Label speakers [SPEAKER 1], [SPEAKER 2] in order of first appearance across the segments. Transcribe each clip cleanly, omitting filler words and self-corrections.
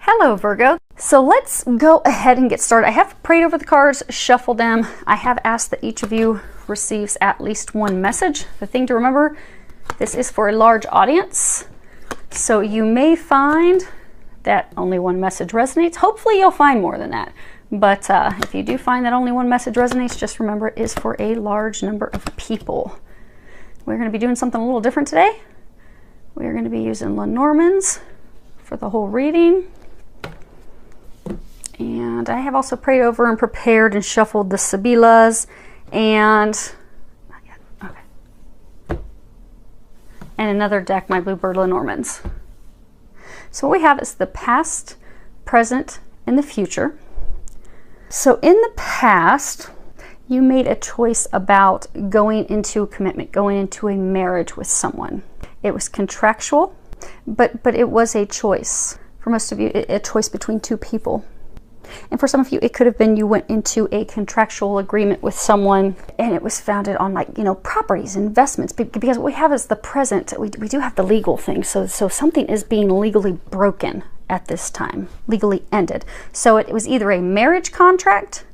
[SPEAKER 1] Hello Virgo. So let's go ahead and get started. I have prayed over the cards, shuffled them. I have asked that each of you receives at least one message. The thing to remember, this is for a large audience. So you may find that only one message resonates. Hopefully you'll find more than that. But if you do find that only one message resonates, just remember it is for a large number of people. We're going to be doing something a little different today. We're going to be using Lenormands for the whole reading. And I have also prayed over and prepared and shuffled the Sibylas and not yet. Okay. And another deck, my Bluebird Lenormands. So what we have is the past, present, and the future. So in the past, you made a choice about going into a commitment, going into a marriage with someone. It was contractual, but it was a choice. For most of you, a choice between two people. And for some of you, it could have been you went into a contractual agreement with someone and it was founded on, like, properties, investments. Because what we have is the present. We do have the legal thing. So something is being legally broken at this time, legally ended. So it was either a marriage contract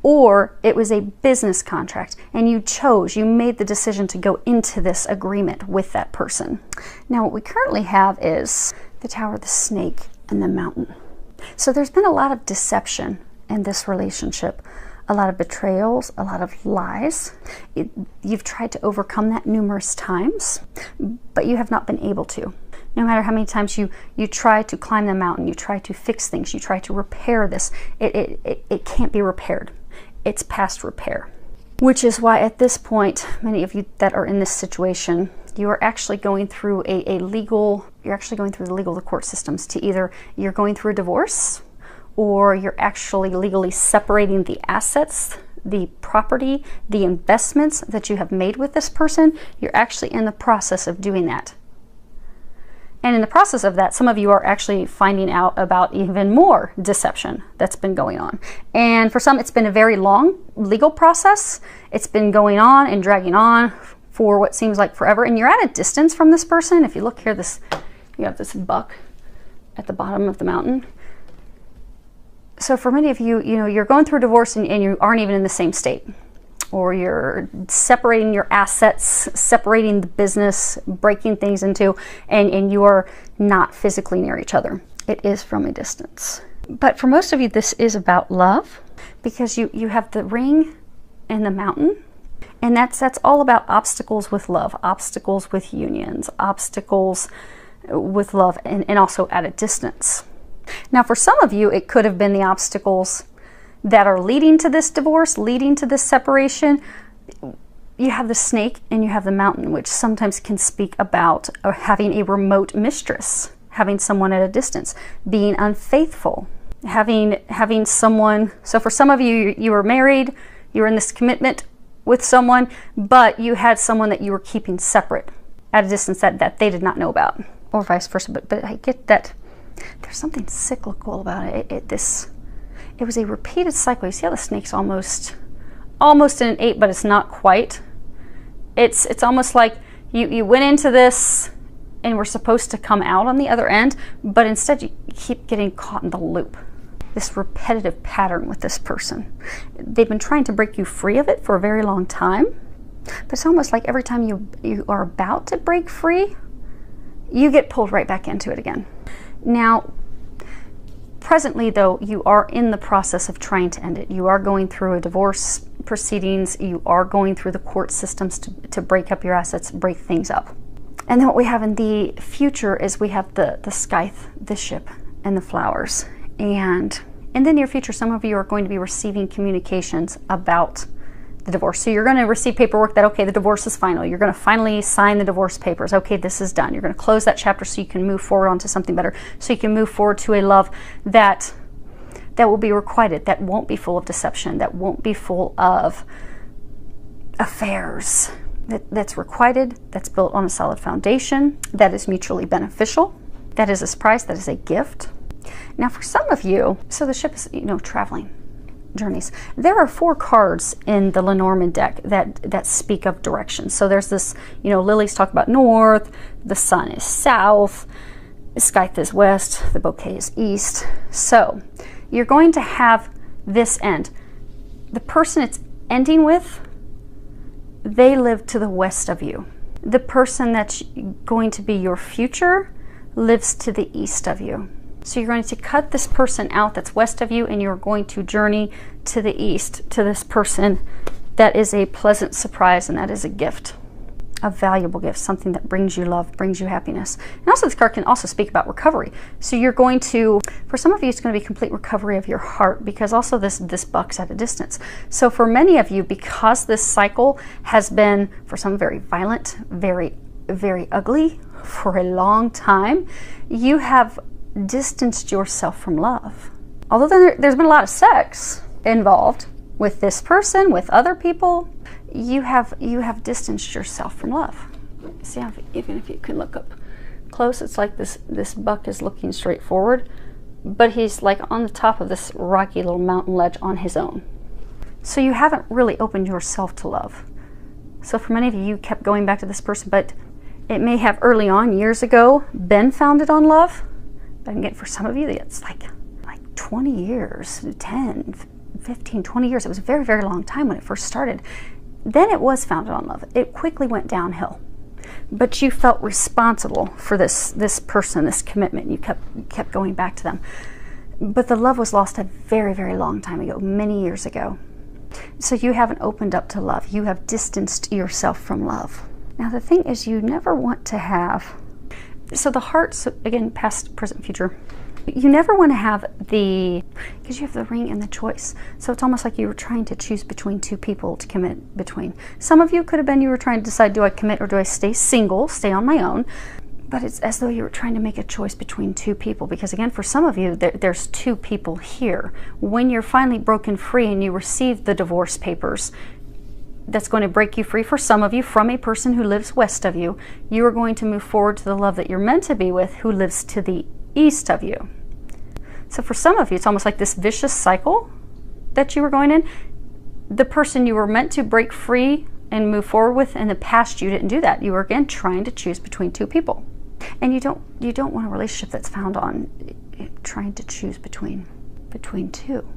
[SPEAKER 1] or it was a business contract. And you made the decision to go into this agreement with that person. Now what we currently have is the Tower, the Snake, and the Mountain. So there's been a lot of deception in this relationship, a lot of betrayals, a lot of lies. You've tried to overcome that numerous times, but you have not been able to. No matter how many times you try to climb the mountain, you try to fix things, you try to repair this, it can't be repaired. It's past repair. Which is why at this point, many of you that are in this situation, you are actually going through the legal court systems to either you're going through a divorce or you're actually legally separating the assets, the property, the investments that you have made with this person. You're actually in the process of doing that. And in the process of that, some of you are actually finding out about even more deception that's been going on. And for some, it's been a very long legal process. It's been going on and dragging on for what seems like forever. And you're at a distance from this person. If you look here, you have this buck at the bottom of the mountain. So for many of you, you're going through a divorce and you aren't even in the same state. Or you're separating your assets, separating the business, breaking things into, and you are not physically near each other. It is from a distance. But for most of you, this is about love, because you have the ring and the mountain, and that's all about obstacles with love, obstacles with unions, obstacles with love, and also at a distance. Now, for some of you, it could have been the obstacles that are leading to this divorce, leading to this separation. You have the snake and you have the mountain, which sometimes can speak about having a remote mistress, having someone at a distance, being unfaithful, having someone. So for some of you, you were married, you were in this commitment with someone, but you had someone that you were keeping separate at a distance that they did not know about, or vice versa. But I get that there's something cyclical about it. It was a repeated cycle. You see how the snake's almost in an 8, but it's not quite. It's almost like you went into this and were supposed to come out on the other end, but instead you keep getting caught in the loop. This repetitive pattern with this person. They've been trying to break you free of it for a very long time, but it's almost like every time you are about to break free, you get pulled right back into it again. Now, presently, though, you are in the process of trying to end it. You are going through a divorce proceedings. You are going through the court systems to break up your assets, break things up. And then what we have in the future is we have the scythe, the ship, and the flowers. And in the near future, some of you are going to be receiving communications about the divorce. So you're going to receive paperwork that, okay, the divorce is final. You're going to finally sign the divorce papers. Okay, this is done. You're going to close that chapter so you can move forward onto something better. So you can move forward to a love that will be requited, that won't be full of deception, that won't be full of affairs, that's requited, that's built on a solid foundation, that is mutually beneficial, that is a surprise, that is a gift. Now for some of you, so the ship is, traveling. Journeys. There are 4 cards in the Lenormand deck that speak of direction. So there's this, lilies talk about north, the sun is south, scythe is west, the bouquet is east. So you're going to have this end. The person it's ending with, they live to the west of you. The person that's going to be your future lives to the east of you. So you're going to cut this person out that's west of you, and you're going to journey to the east to this person that is a pleasant surprise, and that is a gift, a valuable gift, something that brings you love, brings you happiness. And also this card can also speak about recovery. So you're going to, for some of you, it's going to be complete recovery of your heart, because also this buck's at a distance. So for many of you, because this cycle has been, for some, very violent, very, very ugly for a long time, you have distanced yourself from love. Although there's been a lot of sex involved with this person, with other people, you have distanced yourself from love. See, even if you can look up close, it's like this buck is looking straight forward, but he's like on the top of this rocky little mountain ledge on his own. So you haven't really opened yourself to love. So for many of you, you kept going back to this person, but it may have early on, years ago, been founded on love. But again, for some of you, it's like 20 years, 10, 15, 20 years. It was a very, very long time when it first started. Then it was founded on love. It quickly went downhill. But you felt responsible for this person, this commitment. You kept going back to them. But the love was lost a very, very long time ago, many years ago. So you haven't opened up to love. You have distanced yourself from love. Now the thing is, you never want to have, so the hearts, again, past, present, future, you never want to have because you have the ring and the choice. So it's almost like you were trying to choose between two people to commit between. Some of you could have been, you were trying to decide, do I commit or do I stay single, stay on my own? But it's as though you were trying to make a choice between two people, because again, for some of you, there's two people here. When you're finally broken free and you receive the divorce papers, that's going to break you free, for some of you, from a person who lives west of you. You are going to move forward to the love that you're meant to be with, who lives to the east of you. So for some of you, it's almost like this vicious cycle that you were going in. The person you were meant to break free and move forward with in the past, you didn't do that. You were again trying to choose between two people. And you don't want a relationship that's found on trying to choose between two.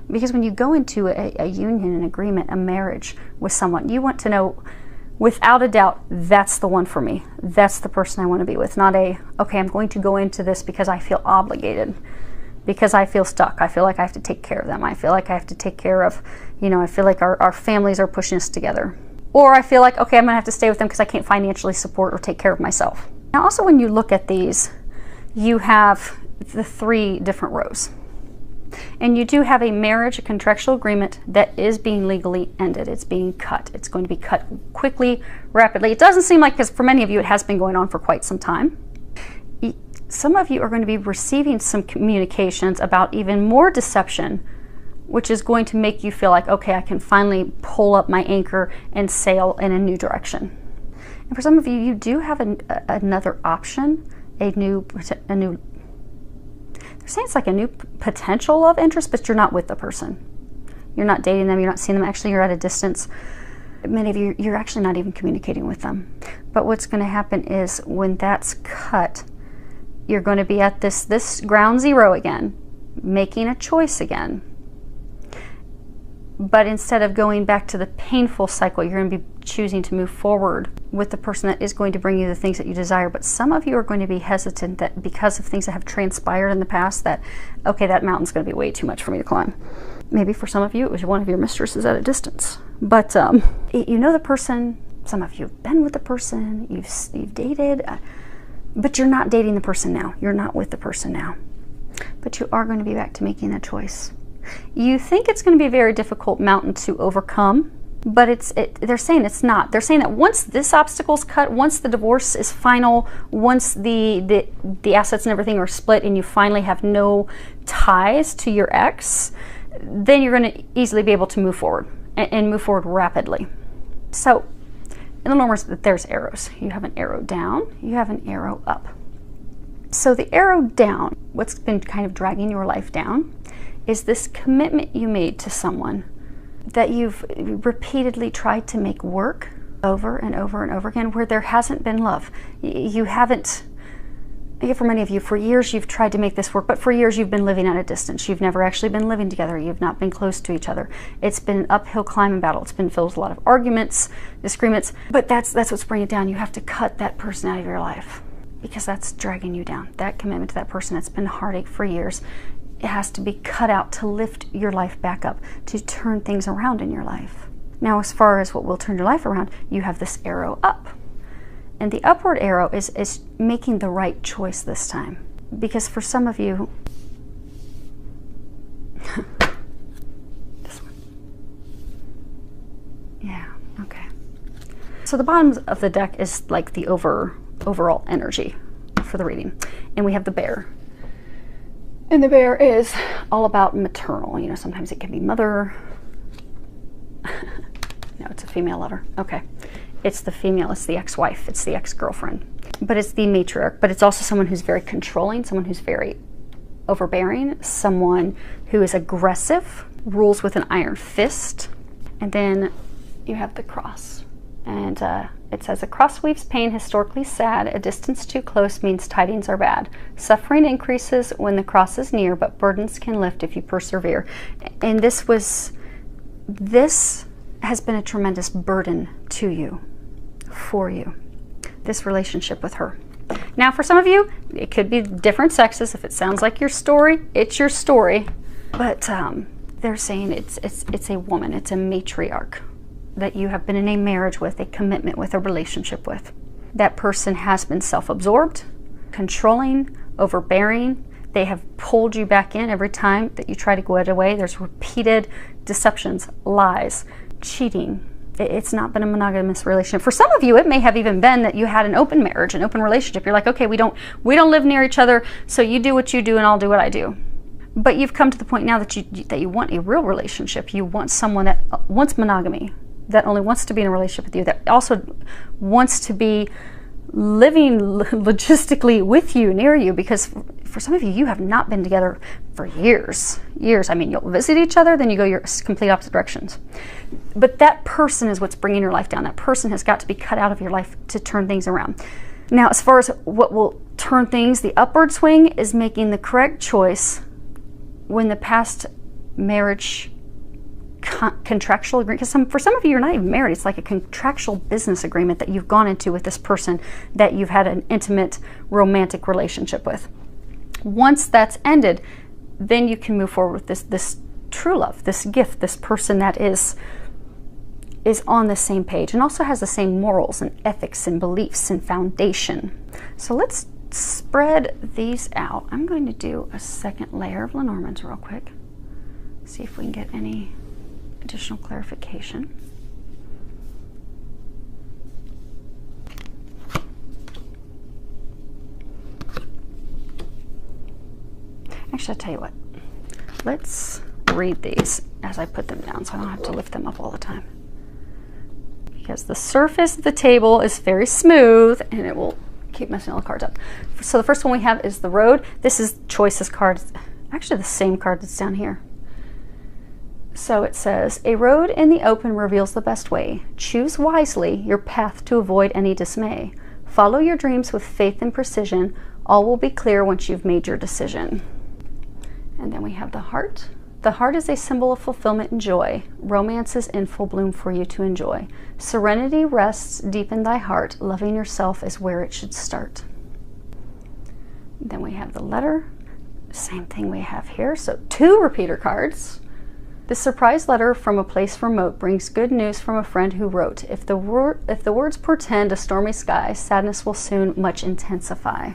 [SPEAKER 1] Because when you go into a union, an agreement, a marriage with someone, you want to know without a doubt, that's the one for me. That's the person I want to be with. Not okay, I'm going to go into this because I feel obligated, because I feel stuck. I feel like I have to take care of them. I feel like I have to take care of, I feel like our families are pushing us together. Or I feel like, okay, I'm going to have to stay with them because I can't financially support or take care of myself. Now also, when you look at these, you have the three different rows. And you do have a marriage, a contractual agreement that is being legally ended. It's being cut. It's going to be cut quickly, rapidly. It doesn't seem like, because for many of you it has been going on for quite some time. Some of you are going to be receiving some communications about even more deception, which is going to make you feel like, okay, I can finally pull up my anchor and sail in a new direction. And for some of you, you do have another option, a new, they're saying it's like a new potential love interest, but you're not with the person. You're not dating them, you're not seeing them. Actually, you're at a distance. Many of you, you're actually not even communicating with them. But what's going to happen is when that's cut, you're going to be at this ground zero again, making a choice again. But instead of going back to the painful cycle, you're going to be choosing to move forward with the person that is going to bring you the things that you desire. But some of you are going to be hesitant that because of things that have transpired in the past, that, okay, that mountain's going to be way too much for me to climb. Maybe for some of you, it was one of your mistresses at a distance. But you know the person, some of you have been with the person, you've dated, but you're not dating the person now. You're not with the person now. But you are going to be back to making a choice. You think it's going to be a very difficult mountain to overcome, but they're saying it's not. They're saying that once this obstacle's cut, once the divorce is final, once the assets and everything are split and you finally have no ties to your ex, then you're going to easily be able to move forward and move forward rapidly. So in the normal, there's arrows. You have an arrow down, you have an arrow up. So the arrow down, what's been kind of dragging your life down, is this commitment you made to someone that you've repeatedly tried to make work over and over and over again, where there hasn't been love. You haven't I for many of you, for years you've tried to make this work, but for years you've been living at a distance. You've never actually been living together. You've not been close to each other. It's been an uphill climb and battle. It's been filled with a lot of arguments, disagreements, but that's what's bringing it down. You have to cut that person out of your life because that's dragging you down. That commitment to that person that's been heartache for years, it has to be cut out to lift your life back up, to turn things around in your life. Now, as far as what will turn your life around, you have this arrow up. And the upward arrow is making the right choice this time. Because for some of you, this one. Yeah, okay. So the bottom of the deck is like the overall energy for the reading. And we have the bear. And the bear is all about maternal. You know, sometimes it can be mother. No, it's a female lover. Okay. It's the female, it's the ex-wife, it's the ex-girlfriend. But it's the matriarch, but it's also someone who's very controlling, someone who's very overbearing, someone who is aggressive, rules with an iron fist. And then you have the cross. And it says, a cross weaves pain historically sad. A distance too close means tidings are bad. Suffering increases when the cross is near, but burdens can lift if you persevere. And this has been a tremendous burden to you, for you, this relationship with her. Now, for some of you, it could be different sexes. If it sounds like your story, it's your story. But they're saying it's a woman, it's a matriarch that you have been in a marriage with, a commitment with, a relationship with. That person has been self-absorbed, controlling, overbearing. They have pulled you back in every time that you try to get away. There's repeated deceptions, lies, cheating. It's not been a monogamous relationship. For some of you, it may have even been that you had an open marriage, an open relationship. You're like, okay, we don't live near each other, so you do what you do and I'll do what I do. But you've come to the point now that you want a real relationship. You want someone that wants monogamy, that only wants to be in a relationship with you, that also wants to be living logistically with you, near you, because for some of you, you have not been together for years. I mean, you'll visit each other, then you go your complete opposite directions. But that person is what's bringing your life down. That person has got to be cut out of your life to turn things around. Now, as far as what will turn things, the upward swing is making the correct choice when the past marriage contractual agreement, because for some of you, you're not even married. It's like a contractual business agreement that you've gone into with this person that you've had an intimate romantic relationship with. Once that's ended, then you can move forward with this true love, this gift, this person that is on the same page and also has the same morals and ethics and beliefs and foundation. So let's spread these out. I'm going to do a second layer of Lenormands real quick. See if we can get any additional clarification. Actually, I'll tell you what. Let's read these as I put them down so I don't have to lift them up all the time. Because the surface of the table is very smooth and it will keep messing all the cards up. So the first one we have is the road. This is choices card. Actually, the same card that's down here. So it says, a road in the open reveals the best way. Choose wisely your path to avoid any dismay. Follow your dreams with faith and precision. All will be clear once you've made your decision. And then we have the heart. The heart is a symbol of fulfillment and joy. Romance is in full bloom for you to enjoy. Serenity rests deep in thy heart. Loving yourself is where it should start. Then we have the letter. Same thing we have here. So 2 repeater cards. The surprise letter from a place remote brings good news from a friend who wrote. If the words portend a stormy sky, sadness will soon much intensify.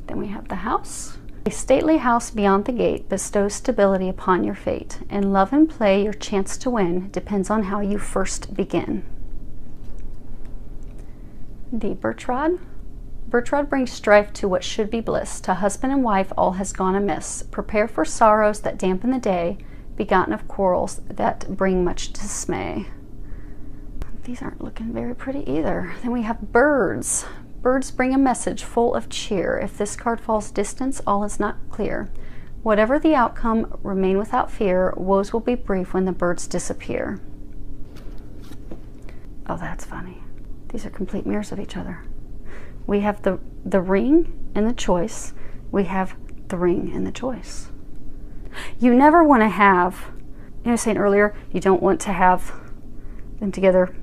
[SPEAKER 1] Then we have the house. A stately house beyond the gate bestows stability upon your fate. In love and play, your chance to win depends on how you first begin. The birch rod. Birch rod brings strife to what should be bliss. To husband and wife, all has gone amiss. Prepare for sorrows that dampen the day, begotten of quarrels that bring much dismay. These aren't looking very pretty either. Then we have birds. Birds bring a message full of cheer. If this card falls distance, all is not clear. Whatever the outcome, remain without fear. Woes will be brief when the birds disappear. Oh, that's funny. These are complete mirrors of each other. We have the ring in the choice, we have the ring in the choice. You never want to have, I was saying earlier, you don't want to have them together.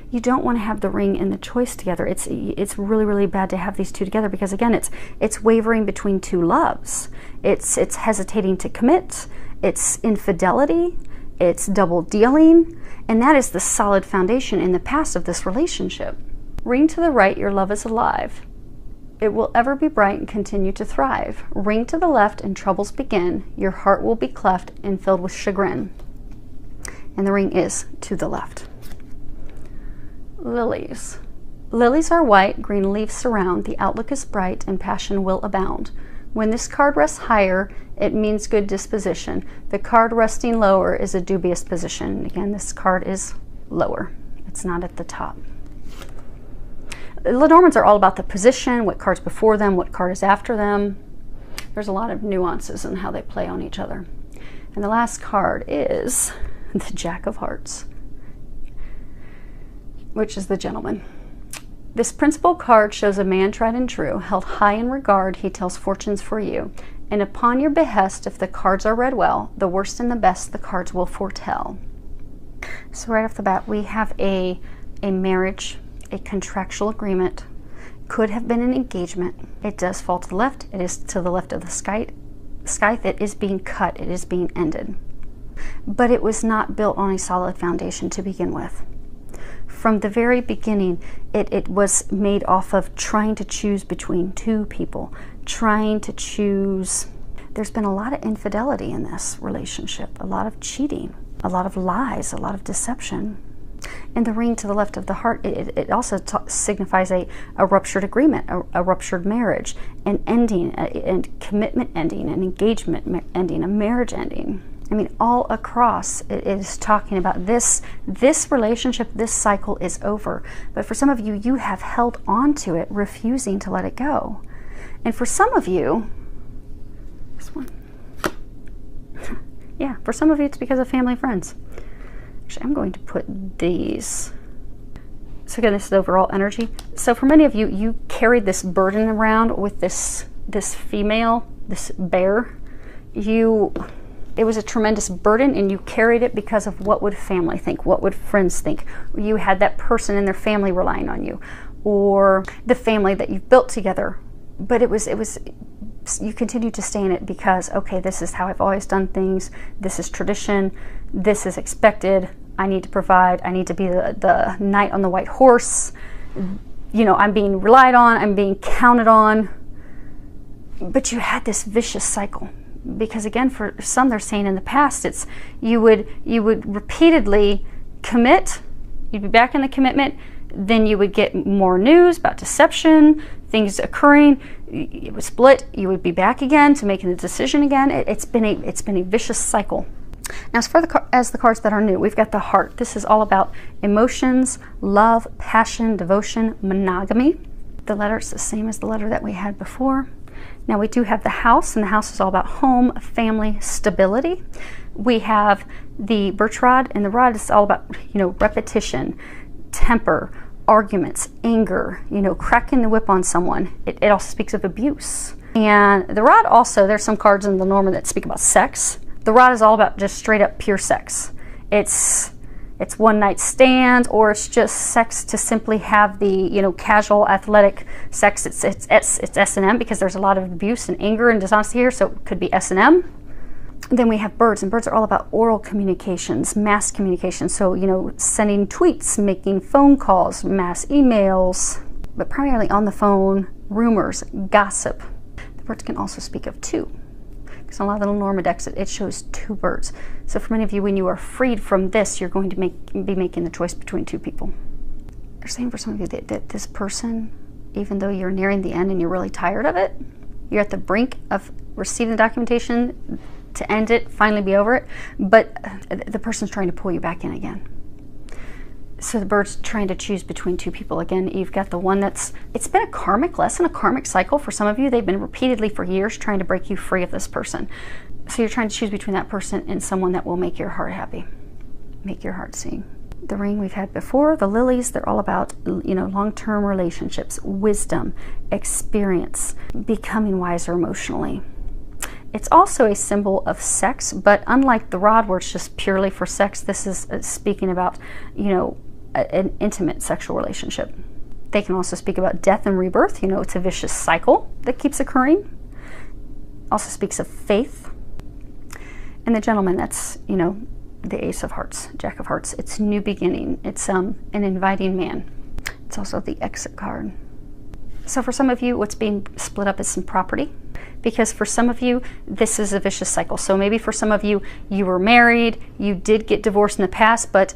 [SPEAKER 1] You don't want to have the ring and the choice together. It's really, really bad to have these two together, because again, it's wavering between two loves. It's hesitating to commit. It's infidelity. It's double dealing. And that is the solid foundation in the past of this relationship. Ring to the right, your love is alive. It will ever be bright and continue to thrive. Ring to the left and troubles begin. Your heart will be cleft and filled with chagrin. And the ring is to the left. Lilies. Lilies are white, green leaves surround, the outlook is bright, and passion will abound. When this card rests higher, it means good disposition. The card resting lower is a dubious position. Again, this card is lower. It's not at the top. Lenormands are all about the position, what card's before them, what card is after them. There's a lot of nuances in how they play on each other. And the last card is the Jack of Hearts, which is the Gentleman. This principal card shows a man tried and true, held high in regard, he tells fortunes for you. And upon your behest, if the cards are read well, the worst and the best the cards will foretell. So right off the bat, we have a marriage, a contractual agreement, could have been an engagement. It does fall to the left. It is to the left of the scythe. It is being cut. It is being ended. But it was not built on a solid foundation to begin with. From the very beginning, it was made off of trying to choose between two people, trying to choose. There's been a lot of infidelity in this relationship, a lot of cheating, a lot of lies, a lot of deception. And the ring to the left of the heart, it also signifies a ruptured agreement, a ruptured marriage, an ending, and commitment ending, an engagement ending, a marriage ending. I mean, all across it is talking about this relationship, this cycle is over. But for some of you, you have held on to it, refusing to let it go. And for some of you, this one, yeah, for some of you, it's because of family friends. Actually, I'm going to put these. So again, this is overall energy. So for many of you, you carried this burden around with this female, this bear. It was a tremendous burden, and you carried it because of what would family think, what would friends think. You had that person in their family relying on you, or the family that you've built together. But it was you continued to stay in it because, okay, this is how I've always done things. This is tradition. This is expected. I need to provide. I need to be the knight on the white horse. You know, I'm being relied on. I'm being counted on. But you had this vicious cycle. Because again, for some, they're saying in the past, it's you would repeatedly commit, you'd be back in the commitment, then you would get more news about deception, things occurring, it would split, you would be back again to making the decision again. It's been a vicious cycle. Now, as far as the cards that are new, we've got the heart. This is all about emotions, love, passion, devotion, monogamy. The letter is the same as the letter that we had before. Now we do have the house, and the house is all about home, family, stability. We have the birch rod, and the rod is all about, you know, repetition, temper, arguments, anger, you know, cracking the whip on someone. It also speaks of abuse. And the rod also, there's some cards in Lenormand that speak about sex. The rod is all about just straight up pure sex. It's one night stands, or it's just sex to simply have the, you know, casual athletic sex. It's S&M, because there's a lot of abuse and anger and dishonesty here, so it could be S&M. Then we have birds, and birds are all about oral communications, mass communication. So, you know, sending tweets, making phone calls, mass emails, but primarily on the phone, rumors, gossip. The birds can also speak of two. Because a lot of the Lenormand decks, it shows two birds. So for many of you, when you are freed from this, you're going to be making the choice between two people. They're saying for some of you that this person, even though you're nearing the end and you're really tired of it, you're at the brink of receiving the documentation to end it, finally be over it, but the person's trying to pull you back in again. So the bird's trying to choose between two people. Again, you've got the one it's been a karmic lesson, a karmic cycle for some of you. They've been repeatedly for years trying to break you free of this person. So you're trying to choose between that person and someone that will make your heart happy, make your heart sing. The ring we've had before, the lilies, they're all about, you know, long-term relationships, wisdom, experience, becoming wiser emotionally. It's also a symbol of sex, but unlike the rod where it's just purely for sex, this is speaking about, you know, an intimate sexual relationship. They can also speak about death and rebirth. You know, it's a vicious cycle that keeps occurring. Also speaks of faith. And the gentleman, that's, you know, the Ace of Hearts, Jack of Hearts. It's new beginning. It's an inviting man. It's also the exit card. So for some of you, what's being split up is some property, because for some of you, this is a vicious cycle. So maybe for some of you, you were married, you did get divorced in the past, but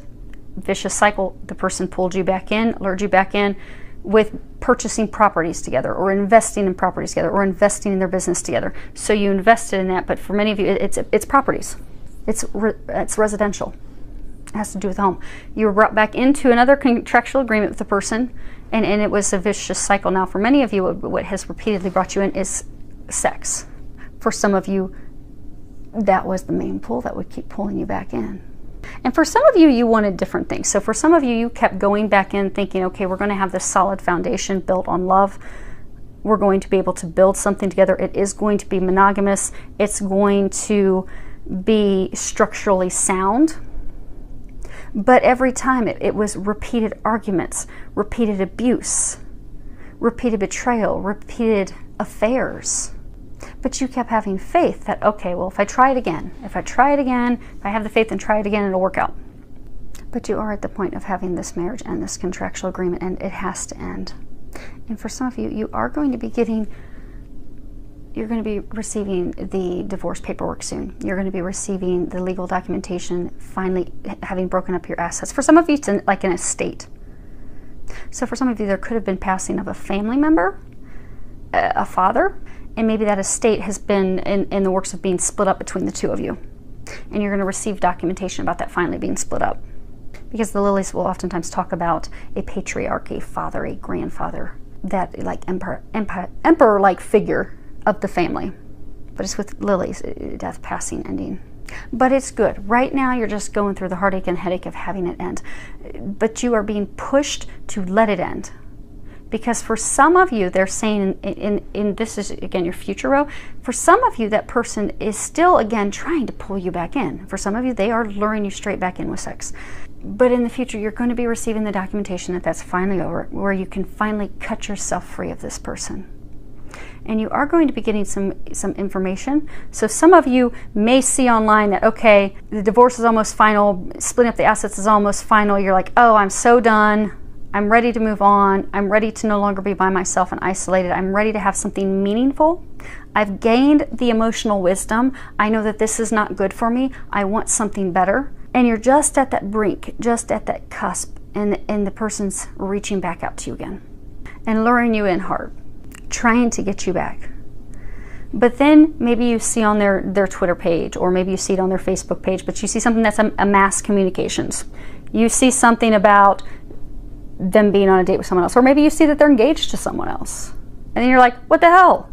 [SPEAKER 1] vicious cycle, the person pulled you back in, lured you back in with purchasing properties together, or investing in properties together, or investing in their business together. So you invested in that, but for many of you, it's properties. It's residential. It has to do with home. You were brought back into another contractual agreement with the person, and it was a vicious cycle. Now, for many of you, what has repeatedly brought you in is sex. For some of you, that was the main pull that would keep pulling you back in. And for some of you, you wanted different things. So for some of you, you kept going back in thinking, okay, we're going to have this solid foundation built on love. We're going to be able to build something together. It is going to be monogamous. It's going to be structurally sound. But every time it was repeated arguments, repeated abuse, repeated betrayal, repeated affairs. But you kept having faith that, okay, well, if I try it again, if I have the faith and try it again, it'll work out. But you are at the point of having this marriage and this contractual agreement, and it has to end. And for some of you, you are going to be you're going to be receiving the divorce paperwork soon. You're going to be receiving the legal documentation, finally having broken up your assets. For some of you, it's like an estate. So for some of you, there could have been passing of a family member, a father, and maybe that estate has been in the works of being split up between the two of you. And you're going to receive documentation about that finally being split up. Because the lilies will oftentimes talk about a patriarch, a father, a grandfather, that like emperor-like figure of the family. But it's with lilies, death, passing, ending. But it's good. Right now, you're just going through the heartache and headache of having it end. But you are being pushed to let it end. Because for some of you, they're saying, in this is, again, your future row, for some of you, that person is still, again, trying to pull you back in. For some of you, they are luring you straight back in with sex. But in the future, you're going to be receiving the documentation that that's finally over, where you can finally cut yourself free of this person. And you are going to be getting some information. So some of you may see online that, okay, the divorce is almost final, splitting up the assets is almost final. You're like, oh, I'm so done. I'm ready to move on. I'm ready to no longer be by myself and isolated. I'm ready to have something meaningful. I've gained the emotional wisdom. I know that this is not good for me. I want something better. And you're just at that brink, just at that cusp, and the person's reaching back out to you again and luring you in hard, trying to get you back. But then maybe you see on their Twitter page, or maybe you see it on their Facebook page, but you see something that's a mass communications. You see something about them being on a date with someone else, or maybe you see that they're engaged to someone else. And then you're like, what the hell?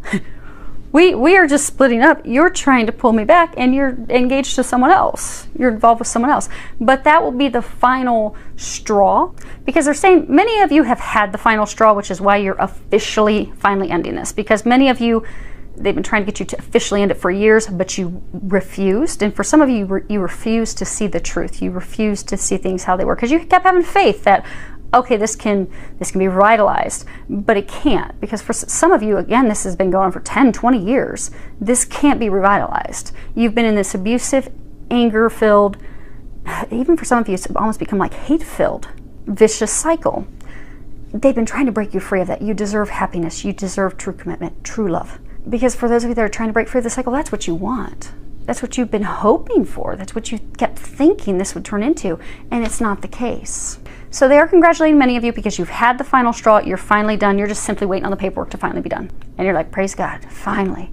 [SPEAKER 1] We are just splitting up. You're trying to pull me back, and you're engaged to someone else. You're involved with someone else. But that will be the final straw, because they're saying many of you have had the final straw, which is why you're officially finally ending this. Because many of you, they've been trying to get you to officially end it for years, but you refused. And for some of you, you refused to see the truth. You refused to see things how they were, because you kept having faith that, okay, this can be revitalized, but it can't, because for some of you, again, this has been going on for 10, 20 years. This can't be revitalized. You've been in this abusive, anger-filled, even for some of you, it's almost become like hate-filled, vicious cycle. They've been trying to break you free of that. You deserve happiness. You deserve true commitment, true love. Because for those of you that are trying to break free of the cycle, that's what you want. That's what you've been hoping for. That's what you kept thinking this would turn into, and it's not the case. So they are congratulating many of you because you've had the final straw. You're finally done. You're just simply waiting on the paperwork to finally be done. And you're like, praise God, finally.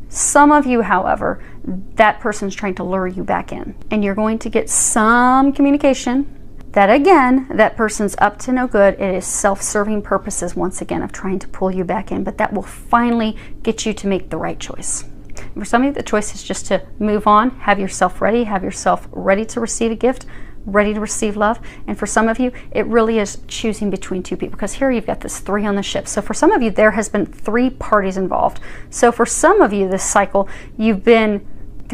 [SPEAKER 1] Some of you, however, that person's trying to lure you back in. And you're going to get some communication that, again, that person's up to no good. It is self-serving purposes, once again, of trying to pull you back in. But that will finally get you to make the right choice. For some of you, the choice is just to move on, have yourself ready to receive a gift, ready to receive love. And for some of you, it really is choosing between two people, because here you've got this 3 on the ship. So for some of you, there has been 3 parties involved. So for some of you, this cycle, they're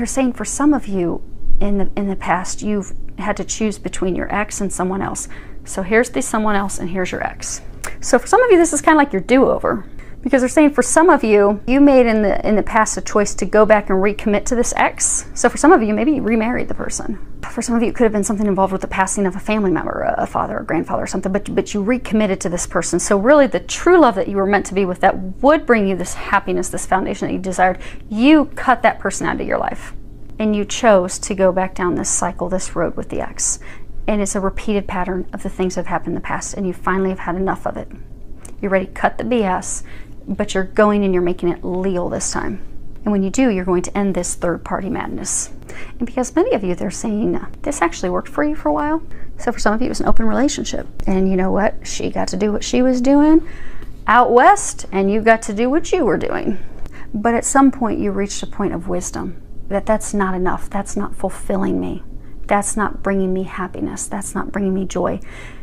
[SPEAKER 1] saying for some of you in the past, you've had to choose between your ex and someone else. So here's the someone else and here's your ex. So for some of you, this is kind of like your do-over, because they're saying for some of you, you made in the past a choice to go back and recommit to this ex. So for some of you, maybe you remarried the person. For some of you, it could have been something involved with the passing of a family member, a father or grandfather or something, but you recommitted to this person. So really the true love that you were meant to be with, that would bring you this happiness, this foundation that you desired, you cut that person out of your life. And you chose to go back down this cycle, this road with the ex. And it's a repeated pattern of the things that have happened in the past, and you finally have had enough of it. You're ready to cut the BS, but you're going and you're making it legal this time. And when you do, you're going to end this third-party madness. And because many of you, they're saying, this actually worked for you for a while. So for some of you, it was an open relationship. And you know what? She got to do what she was doing out west, and you got to do what you were doing. But at some point, you reached a point of wisdom that that's not enough. That's not fulfilling me. That's not bringing me happiness. That's not bringing me joy.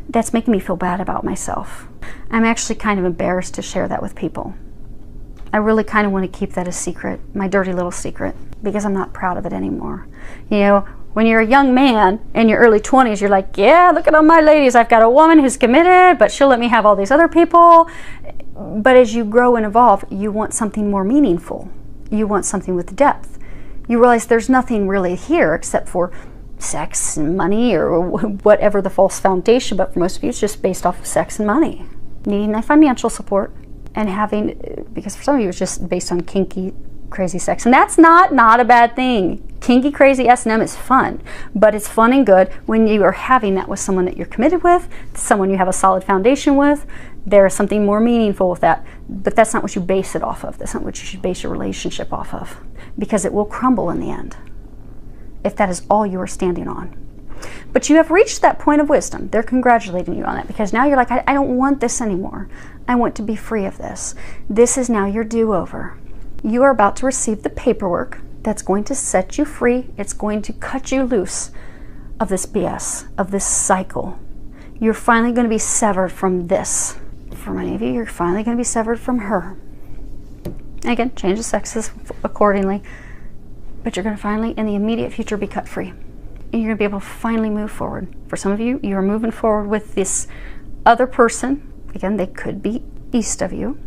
[SPEAKER 1] That's making me feel bad about myself. I'm actually kind of embarrassed to share that with people. I really kind of want to keep that a secret, my dirty little secret, because I'm not proud of it anymore. You know, when you're a young man in your early 20s, you're like, yeah, look at all my ladies. I've got a woman who's committed, but she'll let me have all these other people. But as you grow and evolve, you want something more meaningful. You want something with depth. You realize there's nothing really here except for sex and money, or whatever the false foundation, but for most of you, it's just based off of sex and money. Needing that financial support, and having, because for some of you, it's just based on kinky, crazy sex. And that's not a bad thing. Kinky, crazy S&M is fun, but it's fun and good when you are having that with someone that you're committed with, someone you have a solid foundation with. There is something more meaningful with that, but that's not what you base it off of. That's not what you should base your relationship off of, because it will crumble in the end if that is all you are standing on. But you have reached that point of wisdom. They're congratulating you on that, because now you're like, I don't want this anymore. I want to be free of this. This is now your do-over. You are about to receive the paperwork that's going to set you free. It's going to cut you loose of this BS, of this cycle. You're finally going to be severed from this. For many of you, you're finally going to be severed from her. And again, change the sexes accordingly. But you're going to finally, in the immediate future, be cut free. And you're going to be able to finally move forward. For some of you, you're moving forward with this other person. Again, they could be east of you.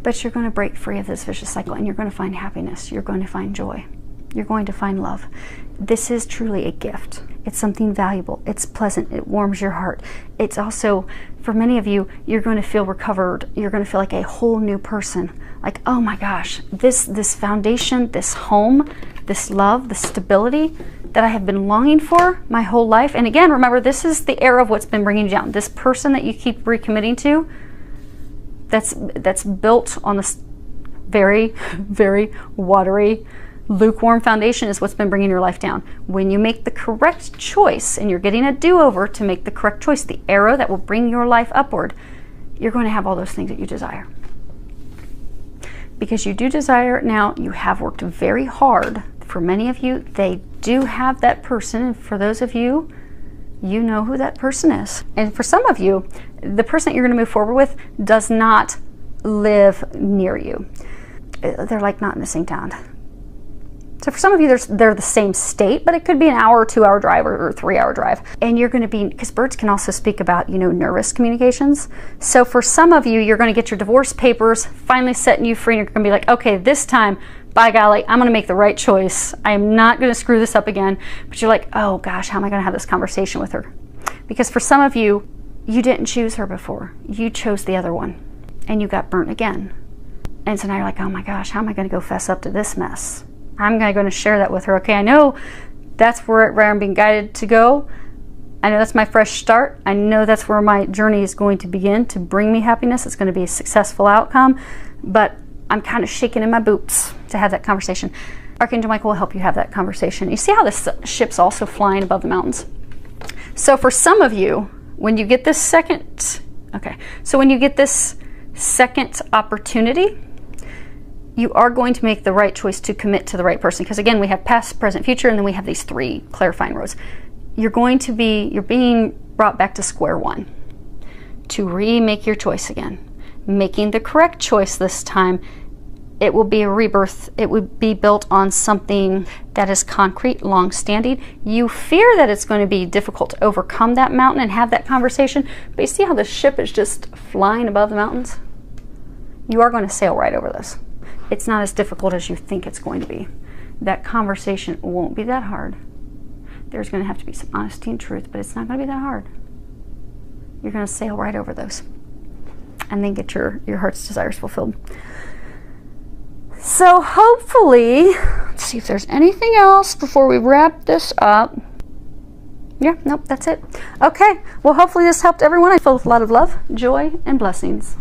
[SPEAKER 1] But you're going to break free of this vicious cycle, and you're going to find happiness. You're going to find joy. You're going to find love. This is truly a gift. It's something valuable. It's pleasant. It warms your heart. It's also, for many of you, you're going to feel recovered. You're going to feel like a whole new person. Like, oh my gosh, this foundation, this home, this love, this stability that I have been longing for my whole life. And again, remember, this is the era of what's been bringing you down. This person that you keep recommitting to, that's built on this very, very watery, lukewarm foundation, is what's been bringing your life down. When you make the correct choice, and you're getting a do-over to make the correct choice, the arrow that will bring your life upward, you're going to have all those things that you desire. Because you do desire it now. You have worked very hard. For many of you, they do have that person, and for those of you, you know who that person is. And for some of you, the person that you're going to move forward with does not live near you. They're like not in the same town. So for some of you, they're the same state, but it could be an hour or 2 hour drive or 3 hour drive. And you're going to be, because birds can also speak about, nervous communications. So for some of you, you're going to get your divorce papers finally setting you free, and you're going to be like, okay, this time, by golly, I'm going to make the right choice. I am not going to screw this up again. But you're like, oh gosh, how am I going to have this conversation with her? Because for some of you, you didn't choose her before. You chose the other one, and you got burnt again. And so now you're like, oh my gosh, how am I going to go fess up to this mess? I'm going to share that with her. Okay, I know that's where I'm being guided to go. I know that's my fresh start. I know that's where my journey is going to begin to bring me happiness. It's going to be a successful outcome, but I'm kind of shaking in my boots to have that conversation. Archangel Michael will help you have that conversation. You see how this ship's also flying above the mountains? So for some of you, when you get this second opportunity, you are going to make the right choice to commit to the right person. Because again, we have past, present, future, and then we have these 3 clarifying roads. you're being brought back to square one to remake your choice again, making the correct choice this time. It will be a rebirth. It would be built on something that is concrete, long-standing. You fear that it's going to be difficult to overcome that mountain and have that conversation, but you see how the ship is just flying above the mountains? You are going to sail right over this. It's not as difficult as you think it's going to be. That conversation won't be that hard. There's going to have to be some honesty and truth, but it's not going to be that hard. You're going to sail right over those and then get your heart's desires fulfilled. So hopefully, let's see if there's anything else before we wrap this up. Yeah, nope, that's it. Okay, well hopefully this helped everyone. I feel with a lot of love, joy, and blessings.